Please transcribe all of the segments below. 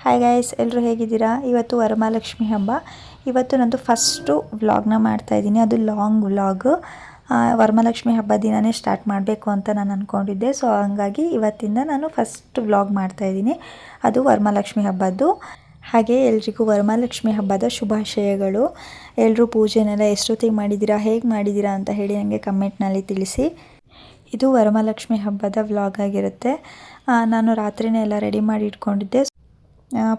Hi guys, ಎಲ್ಲರೂ ಹೇಗಿದ್ದೀರಾ? ಇವತ್ತು ವರಮಹಾಲಕ್ಷ್ಮಿ ಹಬ್ಬ. ಇವತ್ತು ನಂದು ಫಸ್ಟು ವ್ಲಾಗ್ನ ಮಾಡ್ತಾಯಿದ್ದೀನಿ. ಅದು ಲಾಂಗ್ ವ್ಲಾಗ್. ವರಮಹಾಲಕ್ಷ್ಮಿ ಹಬ್ಬ ದಿನವೇ ಸ್ಟಾರ್ಟ್ ಮಾಡಬೇಕು ಅಂತ ನಾನು ಅಂದ್ಕೊಂಡಿದ್ದೆ. ಸೊ ಹಂಗಾಗಿ ಇವತ್ತಿಂದ ನಾನು ಫಸ್ಟ್ ವ್ಲಾಗ್ ಮಾಡ್ತಾಯಿದ್ದೀನಿ. ಅದು ವರಮಹಾಲಕ್ಷ್ಮಿ ಹಬ್ಬದ್ದು. ಹಾಗೆ ಎಲ್ರಿಗೂ ವರಮಹಾಲಕ್ಷ್ಮಿ ಹಬ್ಬದ ಶುಭಾಶಯಗಳು. ಎಲ್ಲರೂ ಪೂಜೆನೆಲ್ಲ ಎಷ್ಟೊತ್ತಿಗೆ ಮಾಡಿದ್ದೀರಾ, ಹೇಗೆ ಮಾಡಿದ್ದೀರಾ ಅಂತ ಹೇಳಿ ನನಗೆ ಕಮೆಂಟ್ನಲ್ಲಿ ತಿಳಿಸಿ. ಇದು ವರಮಹಾಲಕ್ಷ್ಮಿ ಹಬ್ಬದ ವ್ಲಾಗ್ ಆಗಿರುತ್ತೆ. ನಾನು ರಾತ್ರಿನೇ ಎಲ್ಲ ರೆಡಿ ಮಾಡಿ ಇಟ್ಕೊಂಡಿದ್ದೆ.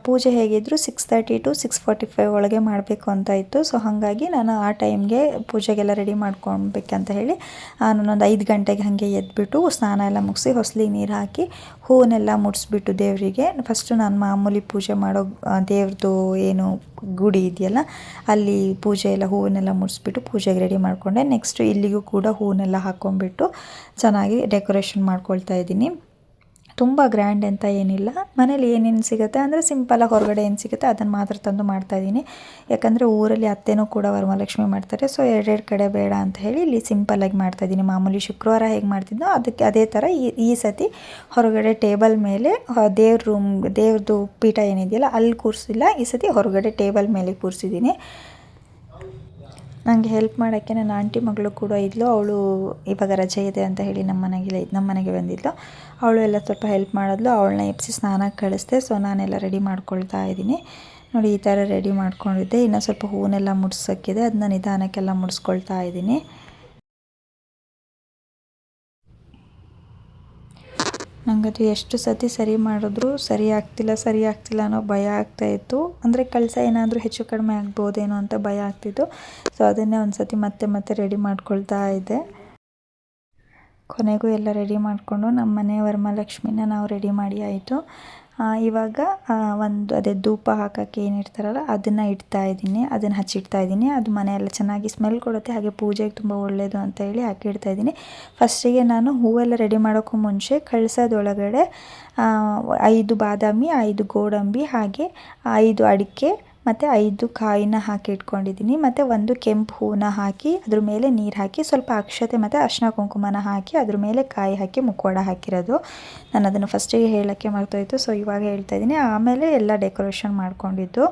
ಪೂಜೆ ಹೇಗಿದ್ರು 6:30 to 6:45 ಒಳಗೆ ಮಾಡಬೇಕು ಅಂತ ಇತ್ತು. ಸೊ ಹಾಗಾಗಿ ನಾನು ಆ ಟೈಮ್ಗೆ ಪೂಜೆಗೆಲ್ಲ ರೆಡಿ ಮಾಡ್ಕೊಳ್ಬೇಕಂತ ಹೇಳಿ ನಾನೊಂದು 5 ಗಂಟೆಗೆ ಹಾಗೆ ಎದ್ಬಿಟ್ಟು ಸ್ನಾನ ಎಲ್ಲ ಮುಗಿಸಿ ಹೊಸಲಿಗೆ ನೀರು ಹಾಕಿ ಹೂವನ್ನೆಲ್ಲ ಮುಡಿಸ್ಬಿಟ್ಟು ದೇವರಿಗೆ ಫಸ್ಟು ನಾನು ಮಾಮೂಲಿ ಪೂಜೆ ಮಾಡೋ ದೇವ್ರದ್ದು ಏನು ಗುಡಿ ಇದೆಯಲ್ಲ ಅಲ್ಲಿ ಪೂಜೆ ಎಲ್ಲ ಹೂವನ್ನೆಲ್ಲ ಮುಡಿಸ್ಬಿಟ್ಟು ಪೂಜೆಗೆ ರೆಡಿ ಮಾಡಿಕೊಂಡೆ. ನೆಕ್ಸ್ಟು ಇಲ್ಲಿಗೂ ಕೂಡ ಹೂವನ್ನೆಲ್ಲ ಹಾಕ್ಕೊಂಡ್ಬಿಟ್ಟು ಚೆನ್ನಾಗಿ ಡೆಕೋರೇಷನ್ ಮಾಡ್ಕೊಳ್ತಾ ಇದ್ದೀನಿ. ತುಂಬ ಗ್ರ್ಯಾಂಡ್ ಅಂತ ಏನಿಲ್ಲ, ಮನೇಲಿ ಏನೇನು ಸಿಗುತ್ತೆ ಅಂದರೆ ಸಿಂಪಲಾಗಿ ಹೊರಗಡೆ ಏನು ಸಿಗುತ್ತೆ ಅದನ್ನು ಮಾತ್ರ ತಂದು ಮಾಡ್ತಾಯಿದ್ದೀನಿ. ಯಾಕಂದರೆ ಊರಲ್ಲಿ ಅತ್ತೆನೂ ಕೂಡ ವರಮಹಾಲಕ್ಷ್ಮಿ ಮಾಡ್ತಾರೆ. ಸೊ ಎರಡೆರಡು ಕಡೆ ಬೇಡ ಅಂತ ಹೇಳಿ ಇಲ್ಲಿ ಸಿಂಪಲಾಗಿ ಮಾಡ್ತಾಯಿದ್ದೀನಿ. ಮಾಮೂಲಿ ಶುಕ್ರವಾರ ಹೇಗೆ ಮಾಡ್ತಿದ್ದೋ ಅದಕ್ಕೆ ಅದೇ ಥರ ಈ ಸತಿ ಹೊರಗಡೆ ಟೇಬಲ್ ಮೇಲೆ ದೇವ್ರದ್ದು ಪೀಠ ಏನಿದೆಯಲ್ಲ ಅಲ್ಲಿ ಕೂರಿಸಿಲ್ಲ. ಈ ಸತಿ ಹೊರಗಡೆ ಟೇಬಲ್ ಮೇಲೆ ಕೂರಿಸಿದ್ದೀನಿ. ನನಗೆ ಹೆಲ್ಪ್ ಮಾಡೋಕ್ಕೆ ನನ್ನ ಆಂಟಿ ಮಗಳು ಕೂಡ ಇದ್ಲು. ಅವಳು ಇವಾಗ ರಜೆ ಇದೆ ಅಂತ ಹೇಳಿ ನಮ್ಮ ಮನೆಗೆ ಬಂದಿದ್ಲು. ಅವಳು ಎಲ್ಲ ಸ್ವಲ್ಪ ಹೆಲ್ಪ್ ಮಾಡಿದ್ಲು. ಅವಳನ್ನ ಎಬ್ಬಿಸಿ ಸ್ನಾನಕ್ಕೆ ಕಳಿಸ್ದೆ. ಸೊ ನಾನೆಲ್ಲ ರೆಡಿ ಮಾಡ್ಕೊಳ್ತಾ ಇದ್ದೀನಿ. ನೋಡಿ, ಈ ಥರ ರೆಡಿ ಮಾಡ್ಕೊಂಡಿದ್ದೆ. ಇನ್ನೂ ಸ್ವಲ್ಪ ಹೂವನ್ನೆಲ್ಲ ಮುಡ್ಸೋಕ್ಕಿದೆ, ಅದನ್ನ ನಿಧಾನಕ್ಕೆಲ್ಲ ಮುಡಿಸ್ಕೊಳ್ತಾ ಇದ್ದೀನಿ. ನನಗದು ಎಷ್ಟು ಸತಿ ಸರಿ ಮಾಡಿದ್ರು ಸರಿ ಆಗ್ತಿಲ್ಲ ಅನ್ನೋ ಭಯ ಆಗ್ತಾಯಿತ್ತು. ಅಂದರೆ ಕಳಸ ಏನಾದರೂ ಹೆಚ್ಚು ಕಡಿಮೆ ಆಗ್ಬೋದೇನೋ ಅಂತ ಭಯ ಆಗ್ತಿತ್ತು. ಸೊ ಅದನ್ನೇ ಒಂದು ಸತಿ ಮತ್ತೆ ರೆಡಿ ಮಾಡ್ಕೊಳ್ತಾ ಇದ್ದೆ. ಕೊನೆಗೂ ಎಲ್ಲ ರೆಡಿ ಮಾಡಿಕೊಂಡು ನಮ್ಮ ಮನೆ ವರಮಹಾಲಕ್ಷ್ಮಿನ ನಾವು ರೆಡಿ ಮಾಡಿ ಆಯಿತು. ಇವಾಗ ಅದೇ ಧೂಪ ಹಾಕೋಕ್ಕೆ ಏನಿರ್ತಾರಲ್ಲ ಅದನ್ನು ಅದನ್ನು ಹಚ್ಚಿಡ್ತಾ ಇದ್ದೀನಿ. ಅದು ಮನೆಯೆಲ್ಲ ಚೆನ್ನಾಗಿ ಸ್ಮೆಲ್ ಕೊಡುತ್ತೆ, ಹಾಗೆ ಪೂಜೆಗೆ ತುಂಬ ಒಳ್ಳೆಯದು ಅಂತ ಹೇಳಿ ಹಾಕಿಡ್ತಾ ಇದ್ದೀನಿ. ಫಸ್ಟಿಗೆ ನಾನು ಹೂವೆಲ್ಲ ರೆಡಿ ಮಾಡೋಕ್ಕೂ ಮುಂಚೆ ಕಳಸದೊಳಗಡೆ 5 ಬಾದಾಮಿ, 5 ಗೋಡಂಬಿ, ಹಾಗೆ 5 ಅಡಿಕೆ ಮತ್ತು 5 ಕಾಯಿನ ಹಾಕಿ ಇಟ್ಕೊಂಡಿದ್ದೀನಿ. ಮತ್ತು 1 ಕೆಂಪು ಹೂವನ್ನ ಹಾಕಿ ಅದ್ರ ಮೇಲೆ ನೀರು ಹಾಕಿ ಸ್ವಲ್ಪ ಅಕ್ಷತೆ ಮತ್ತು ಅರಿಶಿನ ಕುಂಕುಮನ ಹಾಕಿ ಅದ್ರ ಮೇಲೆ ಕಾಯಿ ಹಾಕಿ ಮುಖವಾಡ ಹಾಕಿರೋದು. ನಾನು ಅದನ್ನು ಫಸ್ಟಿಗೆ ಹೇಳೋಕ್ಕೆ ಮರ್ತೋಯ್ತು. ಸೊ ಇವಾಗ ಹೇಳ್ತಾ ಇದ್ದೀನಿ. ಆಮೇಲೆ ಎಲ್ಲ ಡೆಕೋರೇಷನ್ ಮಾಡ್ಕೊಂಡಿದ್ದು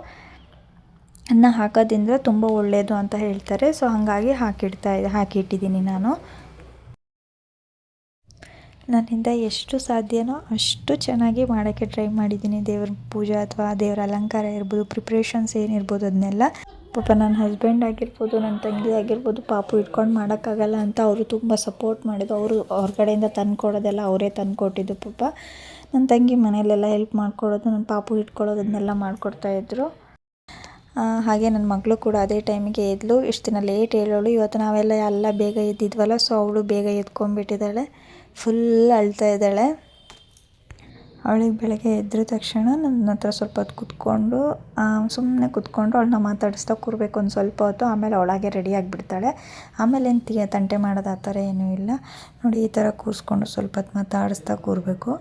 ಅನ್ನ ಹಾಕೋದ್ರಿಂದ ತುಂಬ ಒಳ್ಳೆಯದು ಅಂತ ಹೇಳ್ತಾರೆ. ಸೊ ಹಾಗಾಗಿ ಹಾಕಿಟ್ಟಿದ್ದೀನಿ ನಾನು. ನನ್ನಿಂದ ಎಷ್ಟು ಸಾಧ್ಯನೋ ಅಷ್ಟು ಚೆನ್ನಾಗಿ ಮಾಡೋಕ್ಕೆ ಟ್ರೈ ಮಾಡಿದ್ದೀನಿ. ದೇವ್ರ ಪೂಜೆ ಅಥವಾ ದೇವರ ಅಲಂಕಾರ ಇರ್ಬೋದು, ಪ್ರಿಪ್ರೇಷನ್ಸ್ ಏನಿರ್ಬೋದು ಅದನ್ನೆಲ್ಲ. ಪಾಪ ನನ್ನ ಹಸ್ಬೆಂಡ್ ಆಗಿರ್ಬೋದು, ನನ್ನ ತಂಗಿ ಆಗಿರ್ಬೋದು, ಪಾಪು ಇಟ್ಕೊಂಡು ಮಾಡೋಕ್ಕಾಗಲ್ಲ ಅಂತ ಅವರು ತುಂಬ ಸಪೋರ್ಟ್ ಮಾಡಿದ್ದು. ಅವರು ಹೊರಗಡೆಯಿಂದ ತಂದುಕೊಡೋದೆಲ್ಲ ಅವರೇ ತಂದುಕೊಟ್ಟಿದ್ದು. ಪಾಪ ನನ್ನ ತಂಗಿ ಮನೆಯಲ್ಲೆಲ್ಲ ಹೆಲ್ಪ್ ಮಾಡ್ಕೊಡೋದು, ನನ್ನ ಪಾಪು ಇಟ್ಕೊಳ್ಳೋದನ್ನೆಲ್ಲ ಮಾಡಿಕೊಡ್ತಾಯಿದ್ರು. ಹಾಗೆ ನನ್ನ ಮಗಳು ಕೂಡ ಅದೇ ಟೈಮಿಗೆ ಎದ್ಲು. ಇಷ್ಟು ದಿನ ಲೇಟ್ ಹೇಳೋಳು. ಇವತ್ತು ನಾವೆಲ್ಲ ಎಲ್ಲ ಬೇಗ ಎದ್ದಿದ್ವಲ್ಲ, ಸೊ ಅವಳು ಬೇಗ ಎದ್ಕೊಂಡ್ಬಿಟ್ಟಿದ್ದಾಳೆ. ಫುಲ್ ಅಳ್ತಾ ಇದ್ದಾಳೆ. ಅವಳಿಗೆ ಬೆಳಗ್ಗೆ ಎದ್ದ ತಕ್ಷಣ ನನ್ನ ಹತ್ರ ಸ್ವಲ್ಪ ಹೊತ್ತು ಸುಮ್ಮನೆ ಕೂತ್ಕೊಂಡು ಅವಳನ್ನ ಮಾತಾಡಿಸ್ತಾ ಕೂರಬೇಕು ಒಂದು ಸ್ವಲ್ಪ ಹೊತ್ತು. ಆಮೇಲೆ ಅವಳಾಗೆ ರೆಡಿ ಆಗಿಬಿಡ್ತಾಳೆ. ಆಮೇಲೆ ಏನು ತಂಟೆ ಮಾಡೋದು ಆ ಥರ ಏನೂ ಇಲ್ಲ. ನೋಡಿ, ಈ ಥರ ಕೂರಿಸ್ಕೊಂಡು ಸ್ವಲ್ಪ ಹೊತ್ತು ಮಾತಾಡಿಸ್ತಾ ಕೂರಬೇಕು.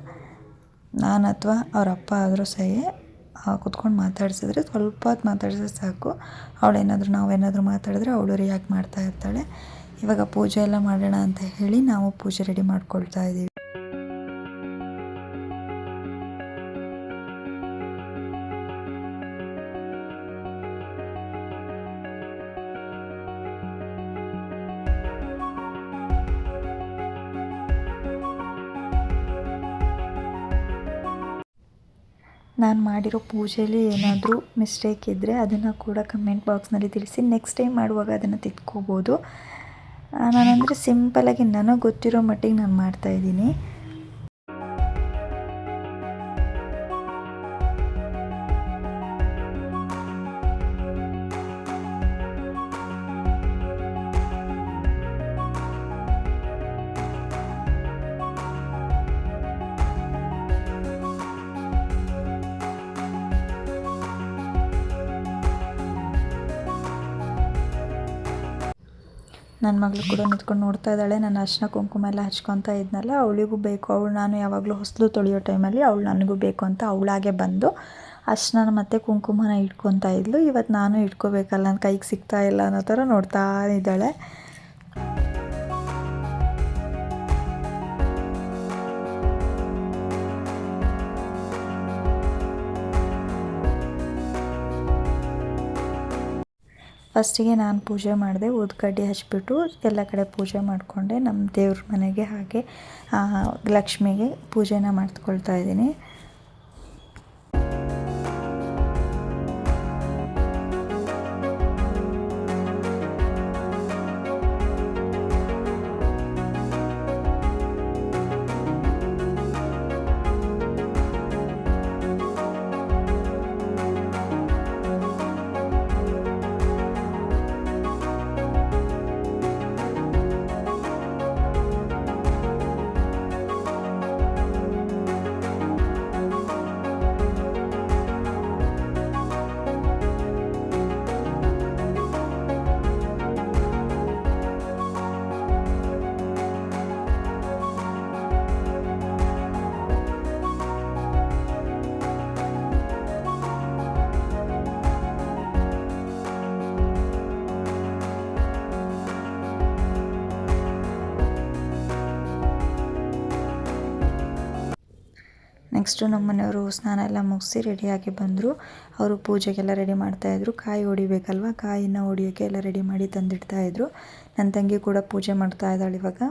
ನಾನು ಅಥವಾ ಅವ್ರ ಅಪ್ಪ ಆದರೂ ಸಹಿ ಕೂತ್ಕೊಂಡು ಮಾತಾಡಿಸಿದ್ರೆ ಸ್ವಲ್ಪ ಹೊತ್ತು ಮಾತಾಡಿಸಿದ್ರೆ ಸಾಕು. ನಾವೇನಾದರೂ ಮಾತಾಡಿದ್ರೆ ಅವಳು ರಿಯಾಕ್ಟ್ ಮಾಡ್ತಾ ಇರ್ತಾಳೆ. ಇವಾಗ ಪೂಜೆ ಎಲ್ಲ ಮಾಡೋಣ ಅಂತ ಹೇಳಿ ನಾವು ಪೂಜೆ ರೆಡಿ ಮಾಡ್ಕೊಳ್ತಾ ಇದ್ದೀವಿ. ನಾನು ಮಾಡಿರೋ ಪೂಜೆಯಲ್ಲಿ ಏನಾದರೂ ಮಿಸ್ಟೇಕ್ ಇದ್ದರೆ ಅದನ್ನು ಕೂಡ ಕಮೆಂಟ್ ಬಾಕ್ಸ್ನಲ್ಲಿ ತಿಳಿಸಿ. ನೆಕ್ಸ್ಟ್ ಟೈಮ್ ಮಾಡುವಾಗ ಅದನ್ನು ತಿದ್ಕೋಬೋದು. ನಾನಂದರೆ ಸಿಂಪಲಾಗಿ ನನಗೆ ಗೊತ್ತಿರೋ ಮಟ್ಟಿಗೆ ನಾನು ಮಾಡ್ತಾಯಿದ್ದೀನಿ. ನನ್ನ ಮಗಳು ಕೂಡ ನಿಂತ್ಕೊಂಡು ನೋಡ್ತಾ ಇದ್ದಾಳೆ. ನಾನು ಅರಿಶಿನ ಕುಂಕುಮ ಎಲ್ಲ ಹಚ್ಕೊತಾ ಇದ್ನಲ್ಲ, ಅವಳಿಗೂ ಬೇಕು. ನಾನು ಯಾವಾಗಲೂ ಹೊಸಲು ತೊಳೆಯೋ ಟೈಮಲ್ಲಿ ನನಗೂ ಬೇಕು ಅಂತ ಅವಳಾಗೆ ಬಂದು ಅರಿಶಿನ ಮತ್ತು ಕುಂಕುಮನ ಇಟ್ಕೊತಾ ಇದ್ಲು. ಇವತ್ತು ನಾನು ಇಟ್ಕೋಬೇಕಲ್ಲ, ನನ್ನ ಕೈಗೆ ಸಿಗ್ತಾ ಇಲ್ಲ ಅನ್ನೋ ಥರ ನೋಡ್ತಾ ಇದ್ದಾಳೆ. ಫಸ್ಟಿಗೆ ನಾನು ಪೂಜೆ ಮಾಡಿದೆ, ಊದ್ಕಡ್ಡಿ ಹಚ್ಬಿಟ್ಟು ಎಲ್ಲ ಕಡೆ ಪೂಜೆ ಮಾಡಿಕೊಂಡೆ. ನಮ್ಮ ದೇವ್ರ ಮನೆಗೆ ಹಾಗೆ ಲಕ್ಷ್ಮಿಗೆ ಪೂಜೆನ ಮಾಡ್ಕೊಳ್ತಾ ಇದ್ದೀನಿ. ನೆಕ್ಸ್ಟು ನಮ್ಮ ಮನೆಯವರು ಸ್ನಾನ ಎಲ್ಲ ಮುಗಿಸಿ ರೆಡಿಯಾಗಿ ಬಂದರು. ಅವರು ಪೂಜೆಗೆಲ್ಲ ರೆಡಿ ಮಾಡ್ತಾಯಿದ್ರು. ಕಾಯಿ ಹೊಡಿಬೇಕಲ್ವ, ಕಾಯಿನ ಹೊಡಿಯೋಕ್ಕೆ ಎಲ್ಲ ರೆಡಿ ಮಾಡಿ ತಂದಿಡ್ತಾಯಿದ್ರು. ನನ್ನ ತಂಗಿ ಕೂಡ ಪೂಜೆ ಮಾಡ್ತಾ ಇದ್ದಾಳೆ ಇವಾಗ.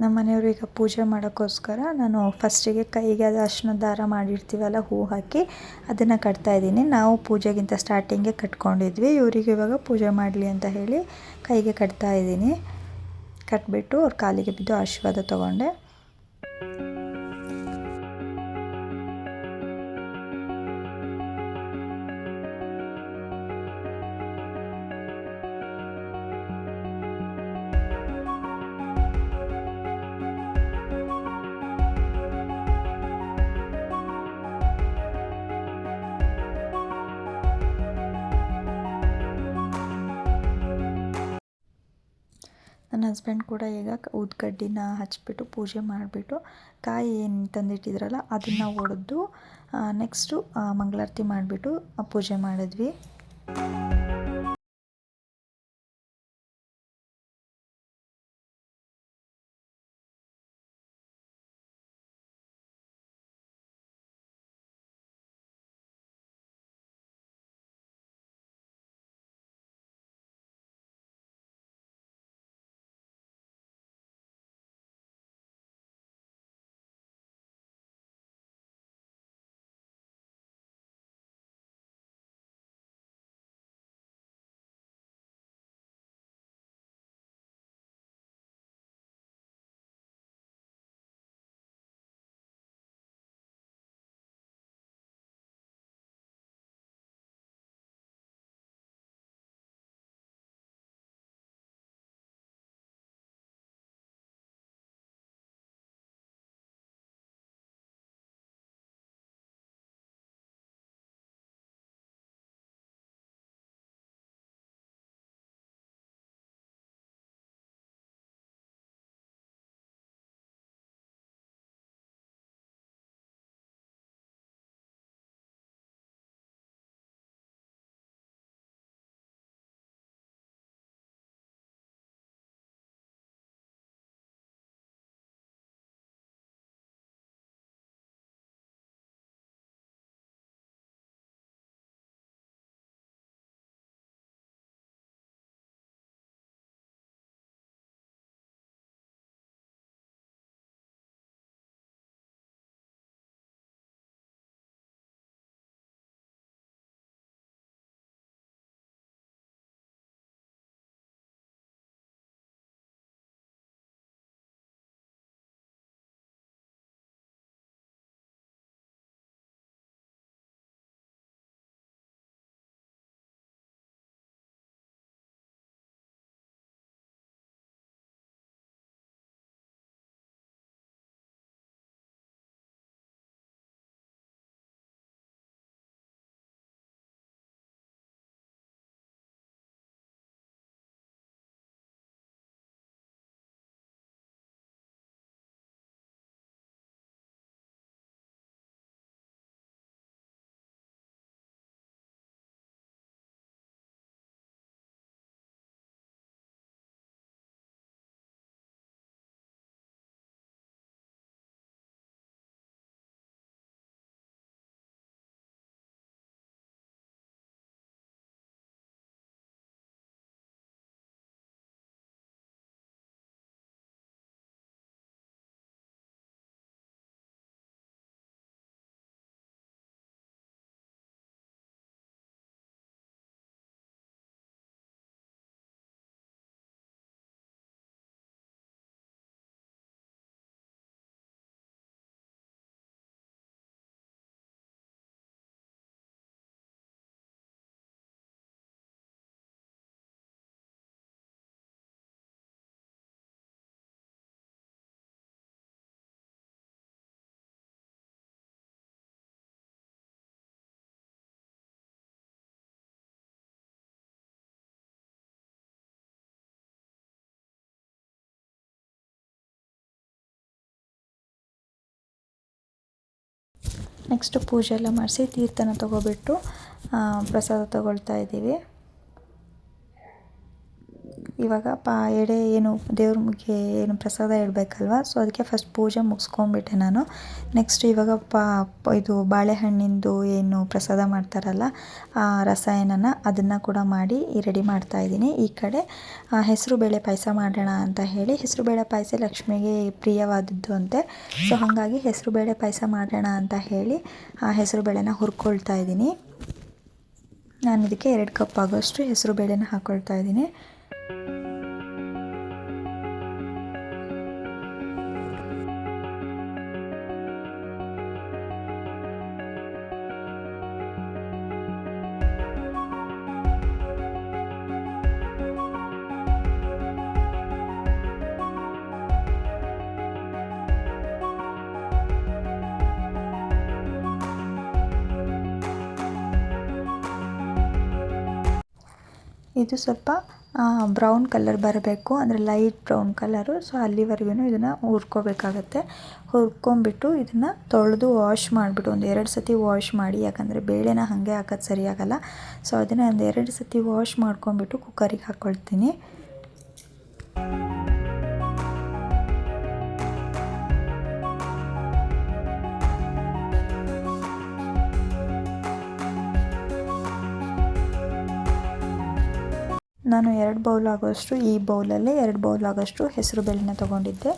ನಮ್ಮ ಮನೆಯವರು ಈಗ ಪೂಜೆ ಮಾಡೋಕ್ಕೋಸ್ಕರ ನಾನು ಫಸ್ಟಿಗೆ ಕೈಗೆ ಅದು ಅರ್ಶಿನದ ದಾರ ಮಾಡಿರ್ತೀವಲ್ಲ, ಹೂ ಹಾಕಿ ಅದನ್ನು ಕಟ್ತಾಯಿದ್ದೀನಿ. ನಾವು ಪೂಜೆಗಿಂತ ಸ್ಟಾರ್ಟಿಂಗೇ ಕಟ್ಕೊಂಡಿದ್ವಿ. ಇವರಿಗೆ ಇವಾಗ ಪೂಜೆ ಮಾಡಲಿ ಅಂತ ಹೇಳಿ ಕೈಗೆ ಕಟ್ತಾಯಿದ್ದೀನಿ. ಕಟ್ಬಿಟ್ಟು ಅವ್ರ ಕಾಲಿಗೆ ಬಿದ್ದು ಆಶೀರ್ವಾದ ತೊಗೊಂಡೆ. ನನ್ನ ಹಸ್ಬೆಂಡ್ ಕೂಡ ಈಗ ಊದ್ಕಡ್ಡಿನ ಹಚ್ಬಿಟ್ಟು ಪೂಜೆ ಮಾಡಿಬಿಟ್ಟು ಕಾಯಿ ಏನು ತಂದಿಟ್ಟಿದ್ರಲ್ಲ ಅದನ್ನು ಒಡೆದು ನೆಕ್ಸ್ಟು ಮಂಗಳಾರತಿ ಮಾಡಿಬಿಟ್ಟು ಪೂಜೆ ಮಾಡಿದ್ವಿ. ನೆಕ್ಸ್ಟು ಪೂಜೆ ಎಲ್ಲ ಮಾಡಿಸಿ ತೀರ್ಥನ ತೊಗೊಬಿಟ್ಟು ಪ್ರಸಾದ ತೊಗೊಳ್ತಾ ಇದ್ದೀವಿ. ಇವಾಗ ಎಡೆ ಏನು ದೇವ್ರಿಗೆ ಏನು ಪ್ರಸಾದ ಇಡಬೇಕಲ್ವ, ಸೊ ಅದಕ್ಕೆ ಫಸ್ಟ್ ಪೂಜೆ ಮುಗಿಸ್ಕೊಂಬಿಟ್ಟೆ ನಾನು. ನೆಕ್ಸ್ಟ್ ಇವಾಗ ಇದು ಬಾಳೆಹಣ್ಣಿಂದು ಏನು ಪ್ರಸಾದ ಮಾಡ್ತಾರಲ್ಲ ಆ ರಸಾಯನನ ಅದನ್ನು ಕೂಡ ಮಾಡಿ ರೆಡಿ ಮಾಡ್ತಾ ಇದ್ದೀನಿ. ಈ ಕಡೆ ಹೆಸರು ಬೇಳೆ ಪಾಯಸ ಮಾಡೋಣ ಅಂತ ಹೇಳಿ, ಹೆಸರು ಬೇಳೆ ಪಾಯಸ ಲಕ್ಷ್ಮಿಗೆ ಪ್ರಿಯವಾದದ್ದು ಅಂತೆ. ಸೊ ಹಾಗಾಗಿ ಹೆಸರು ಬೇಳೆ ಪಾಯಸ ಮಾಡೋಣ ಅಂತ ಹೇಳಿ ಆ ಹೆಸರು ಬೇಳೆನ ಹುರ್ಕೊಳ್ತಾ ಇದ್ದೀನಿ. ನಾನು ಇದಕ್ಕೆ 2 ಕಪ್ ಆಗೋಷ್ಟು ಹೆಸರು ಬೇಳೆನ ಹಾಕ್ಕೊಳ್ತಾ ಇದ್ದೀನಿ. ಇದು ಸ್ವಲ್ಪ ಬ್ರೌನ್ ಕಲರ್ ಬರಬೇಕು, ಅಂದರೆ ಲೈಟ್ ಬ್ರೌನ್ ಕಲರು. ಸೊ ಅಲ್ಲಿವರೆಗೂ ಇದನ್ನು ಹುರ್ಕೋಬೇಕಾಗತ್ತೆ. ಹುರ್ಕೊಂಬಿಟ್ಟು ಇದನ್ನು ತೊಳೆದು ವಾಶ್ ಮಾಡಿಬಿಟ್ಟು ಒಂದು 2 ಸತಿ ವಾಶ್ ಮಾಡಿ, ಯಾಕಂದರೆ ಬೇಳೆನ ಹಾಗೆ ಹಾಕೋದು ಸರಿಯಾಗಲ್ಲ. ಸೊ ಅದನ್ನು ಒಂದು 2 ಸತಿ ವಾಶ್ ಮಾಡ್ಕೊಂಬಿಟ್ಟು ಕುಕ್ಕರಿಗೆ ಹಾಕ್ಕೊಳ್ತೀನಿ. ನಾನು 2 ಬೌಲ್ ಆಗೋಷ್ಟು, ಈ ಬೌಲಲ್ಲಿ 2 ಬೌಲ್ ಆಗೋಷ್ಟು ಹೆಸರು ಬೇಳೆನ ತೊಗೊಂಡಿದ್ದೆ.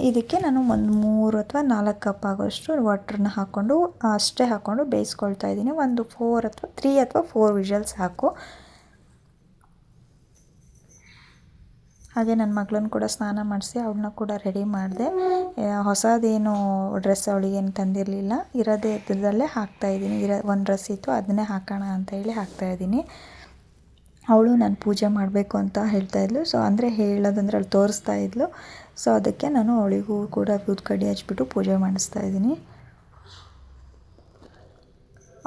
ಇದಕ್ಕೆ ನಾನು ಒಂದು 3 ಅಥವಾ 4 ಕಪ್ ಆಗೋಷ್ಟು ವಾಟ್ರನ್ನ ಹಾಕ್ಕೊಂಡು ಅಷ್ಟೇ ಹಾಕ್ಕೊಂಡು ಬೇಯಿಸ್ಕೊಳ್ತಾ ಇದ್ದೀನಿ. ಒಂದು 3 ಅಥವಾ 4 ವಿಷಲ್ಸ್ ಸಾಕು. ಹಾಗೆ ನನ್ನ ಮಗಳನ್ನ ಕೂಡ ಸ್ನಾನ ಮಾಡಿಸಿ ಅವಳನ್ನ ಕೂಡ ರೆಡಿ ಮಾಡಿದೆ. ಹೊಸದೇನು ಡ್ರೆಸ್ ಅವಳಿಗೇನು ತಂದಿರಲಿಲ್ಲ, ಇರೋದೇ ಇದ್ದದಲ್ಲೇ ಹಾಕ್ತಾಯಿದ್ದೀನಿ. ಒಂದು ಡ್ರೆಸ್ ಇತ್ತು ಅದನ್ನೇ ಹಾಕೋಣ ಅಂತ ಹೇಳಿ ಹಾಕ್ತಾಯಿದ್ದೀನಿ. ಅವಳು ನಾನು ಪೂಜೆ ಮಾಡಬೇಕು ಅಂತ ಹೇಳ್ತಾಯಿದ್ಲು. ಸೊ ಅಂದರೆ ಹೇಳೋದಂದರೆ ಅವಳು ತೋರಿಸ್ತಾ ಇದ್ಲು. ಸೊ ಅದಕ್ಕೆ ನಾನು ಅವಳಿಗೂ ಕೂಡ ಕಡ್ಡಿ ಹಚ್ಬಿಟ್ಟು ಪೂಜೆ ಮಾಡಿಸ್ತಾ ಇದ್ದೀನಿ.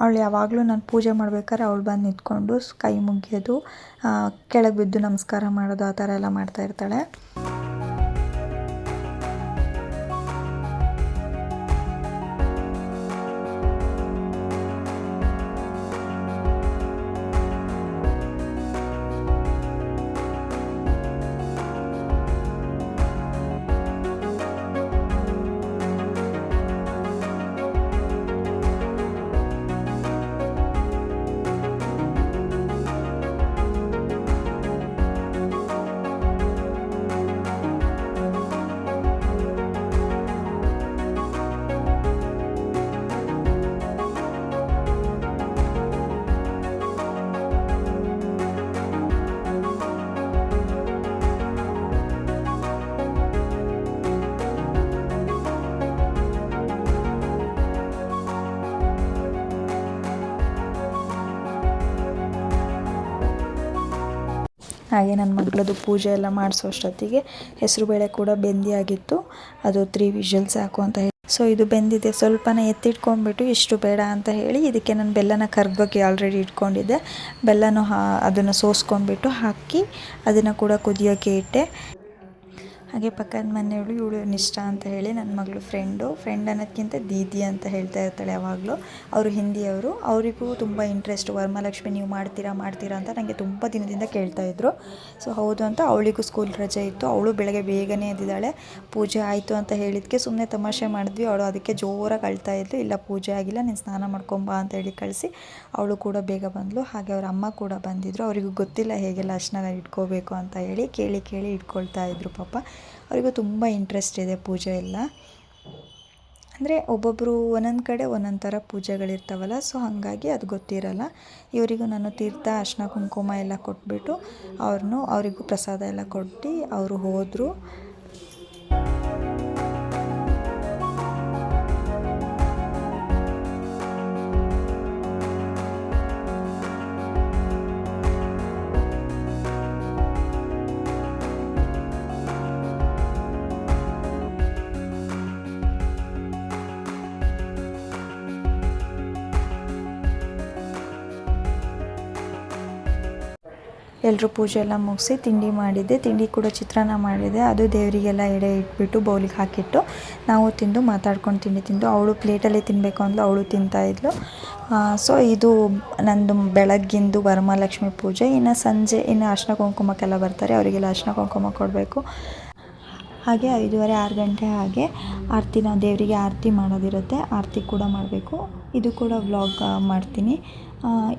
ಅವಳು ಯಾವಾಗಲೂ ನಾನು ಪೂಜೆ ಮಾಡ್ಬೇಕಾದ್ರೆ ಅವಳು ಬಂದು ನಿಂತ್ಕೊಂಡು ಕೈ ಮುಗಿಯೋದು, ಕೆಳಗೆ ಬಿದ್ದು ನಮಸ್ಕಾರ ಮಾಡೋದು ಆ ಥರ ಎಲ್ಲ ಮಾಡ್ತಾಯಿರ್ತಾಳೆ. ಹಾಗೆ ನನ್ನ ಮಗಳದು ಪೂಜೆ ಎಲ್ಲ ಮಾಡಿಸೋ ಅಷ್ಟೊತ್ತಿಗೆ ಹೆಸರುಬೇಳೆ ಕೂಡ ಬೆಂದಿಯಾಗಿತ್ತು. ಅದು 3 ವಿಷಲ್ಸ್ ಸಾಕು ಅಂತ ಹೇಳಿ. ಸೊ ಇದು ಬೆಂದಿದೆ, ಸ್ವಲ್ಪನೇ ಎತ್ತಿಟ್ಕೊಂಡ್ಬಿಟ್ಟು ಇಷ್ಟು ಬೇಡ ಅಂತ ಹೇಳಿ ಇದಕ್ಕೆ ನಾನು ಬೆಲ್ಲನ ಕರಗೋಕ್ಕೆ ಆಲ್ರೆಡಿ ಇಟ್ಕೊಂಡಿದ್ದೆ. ಬೆಲ್ಲನೂ ಅದನ್ನು ಸೋಸ್ಕೊಂಡ್ಬಿಟ್ಟು ಹಾಕಿ ಅದನ್ನು ಕೂಡ ಕುದಿಯೋಕ್ಕೆ ಇಟ್ಟೆ. ಹಾಗೆ ಪಕ್ಕದ ಮನೆಯವಳು, ಇವಳು ನಿಷ್ಠ ಅಂತ ಹೇಳಿ ನನ್ನ ಮಗಳು ಫ್ರೆಂಡ್ ಅನ್ನೋದಕ್ಕಿಂತ ದೀದಿ ಅಂತ ಹೇಳ್ತಾ ಇರ್ತಾಳೆ ಯಾವಾಗಲೂ. ಅವರು ಹಿಂದಿಯವರು, ಅವರಿಗೂ ತುಂಬ ಇಂಟ್ರೆಸ್ಟ್. ವರಮಹಾಲಕ್ಷ್ಮಿ ನೀವು ಮಾಡ್ತೀರಾ ಅಂತ ನನಗೆ ತುಂಬ ದಿನದಿಂದ ಕೇಳ್ತಾಯಿದ್ರು. ಸೊ ಹೌದು ಅಂತ ಅವಳಿಗೂ ಸ್ಕೂಲ್ ರಜೆ ಇತ್ತು. ಅವಳು ಬೆಳಗ್ಗೆ ಬೇಗನೆ ಎದ್ದಿದ್ದಾಳೆ. ಪೂಜೆ ಆಯಿತು ಅಂತ ಹೇಳಿದ್ದಕ್ಕೆ ಸುಮ್ಮನೆ ತಮಾಷೆ ಮಾಡಿದ್ವಿ. ಅವಳು ಅದಕ್ಕೆ ಜೋರಾಗಿ ಅಳ್ತಾ ಇದ್ಲು. ಇಲ್ಲ ಪೂಜೆ ಆಗಿಲ್ಲ, ನೀನು ಸ್ನಾನ ಮಾಡ್ಕೊಂಬಾ ಅಂತ ಹೇಳಿ ಕಳಿಸಿ ಅವಳು ಕೂಡ ಬೇಗ ಬಂದಳು. ಹಾಗೆ ಅವ್ರ ಅಮ್ಮ ಕೂಡ ಬಂದಿದ್ದರು. ಅವರಿಗೂ ಗೊತ್ತಿಲ್ಲ ಹೇಗೆಲ್ಲ ಅರ್ಶಿನ ಇಟ್ಕೋಬೇಕು ಅಂತ ಹೇಳಿ ಕೇಳಿ ಇಟ್ಕೊಳ್ತಾ ಇದ್ರು. ಪಾಪ ಅವರಿಗೂ ತುಂಬ ಇಂಟ್ರೆಸ್ಟ್ ಇದೆ ಪೂಜೆ ಎಲ್ಲ. ಅಂದರೆ ಒಬ್ಬೊಬ್ಬರು ಒಂದೊಂದು ಕಡೆ ಒಂದೊಂದು ಥರ ಪೂಜೆಗಳಿರ್ತಾವಲ್ಲ, ಸೊ ಹಾಗಾಗಿ ಅದು ಗೊತ್ತಿರಲ್ಲ. ಇವರಿಗೂ ನಾನು ತೀರ್ಥ ಅರ್ಶಿನ ಕುಂಕುಮ ಎಲ್ಲ ಕೊಟ್ಬಿಟ್ಟು ಅವರಿಗೂ ಪ್ರಸಾದ ಎಲ್ಲ ಕೊಟ್ಟು ಅವರು ಹೋದರು. ಎಲ್ಲರೂ ಪೂಜೆ ಎಲ್ಲ ಮುಗಿಸಿ ತಿಂಡಿ ಮಾಡಿದ್ದೆ. ತಿಂಡಿ ಕೂಡ ಚಿತ್ರಾನ್ನ ಮಾಡಿದೆ. ಅದು ದೇವರಿಗೆಲ್ಲ ಎಡೆ ಇಟ್ಬಿಟ್ಟು ಬೌಲಿಗೆ ಹಾಕಿಟ್ಟು ನಾವು ತಿಂದು ಮಾತಾಡ್ಕೊಂಡು ತಿಂಡಿ ತಿಂದು, ಅವಳು ಪ್ಲೇಟಲ್ಲಿ ತಿನ್ನಬೇಕು ಅಂದ್ಲು, ಅವಳು ತಿಂತಾಯಿದ್ಲು. ಸೊ ಇದು ನಂದು ಬೆಳಗ್ಗಿಂದು ವರಮಹಾಲಕ್ಷ್ಮಿ ಪೂಜೆ. ಇನ್ನು ಸಂಜೆ ಅರ್ಶಿನ ಕುಂಕುಮಕ್ಕೆಲ್ಲ ಬರ್ತಾರೆ, ಅವರಿಗೆಲ್ಲ ಅರ್ಶಿನ ಕುಂಕುಮ ಕೊಡಬೇಕು. ಹಾಗೆ 5:30 6 ಗಂಟೆ ಹಾಗೆ ಆರತಿನ ದೇವರಿಗೆ ಆರತಿ ಮಾಡೋದಿರುತ್ತೆ, ಆರತಿ ಕೂಡ ಮಾಡಬೇಕು. ಇದು ಕೂಡ ವ್ಲಾಗ್ ಮಾಡ್ತೀನಿ.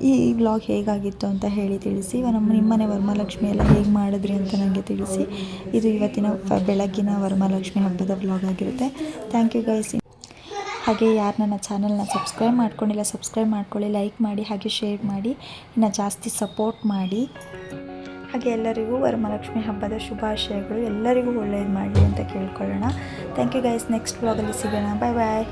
ಈ ವ್ಲಾಗ್ ಹೇಗಾಗಿತ್ತು ಅಂತ ಹೇಳಿ ತಿಳಿಸಿ. ನಿಮ್ಮನೆ ವರಮಹಾಲಕ್ಷ್ಮಿ ಎಲ್ಲ ಹೇಗೆ ಮಾಡಿದ್ರಿ ಅಂತ ನನಗೆ ತಿಳಿಸಿ. ಇದು ಇವತ್ತಿನ ಬೆಳಗ್ಗಿನ ವರಮಹಾಲಕ್ಷ್ಮಿ ಹಬ್ಬದ ವ್ಲಾಗ್ ಆಗಿರುತ್ತೆ. Thank you guys. ಹಾಗೆ ಯಾರು ನನ್ನ ಚಾನಲ್ನ ಸಬ್ಸ್ಕ್ರೈಬ್ ಮಾಡ್ಕೊಂಡಿಲ್ಲ ಸಬ್ಸ್ಕ್ರೈಬ್ ಮಾಡ್ಕೊಳ್ಳಿ, ಲೈಕ್ ಮಾಡಿ, ಹಾಗೆ ಶೇರ್ ಮಾಡಿ, ಇನ್ನು ಜಾಸ್ತಿ ಸಪೋರ್ಟ್ ಮಾಡಿ. ಹಾಗೆ ಎಲ್ಲರಿಗೂ ವರಮಹಾಲಕ್ಷ್ಮಿ ಹಬ್ಬದ ಶುಭಾಶಯಗಳು. ಎಲ್ಲರಿಗೂ ಒಳ್ಳೇದು ಮಾಡಲಿ ಅಂತ ಕೇಳ್ಕೊಳ್ಳೋಣ. Thank you guys. ನೆಕ್ಸ್ಟ್ ವ್ಲಾಗಲ್ಲಿ ಸಿಗೋಣ. ಬಾಯ್ ಬಾಯ್.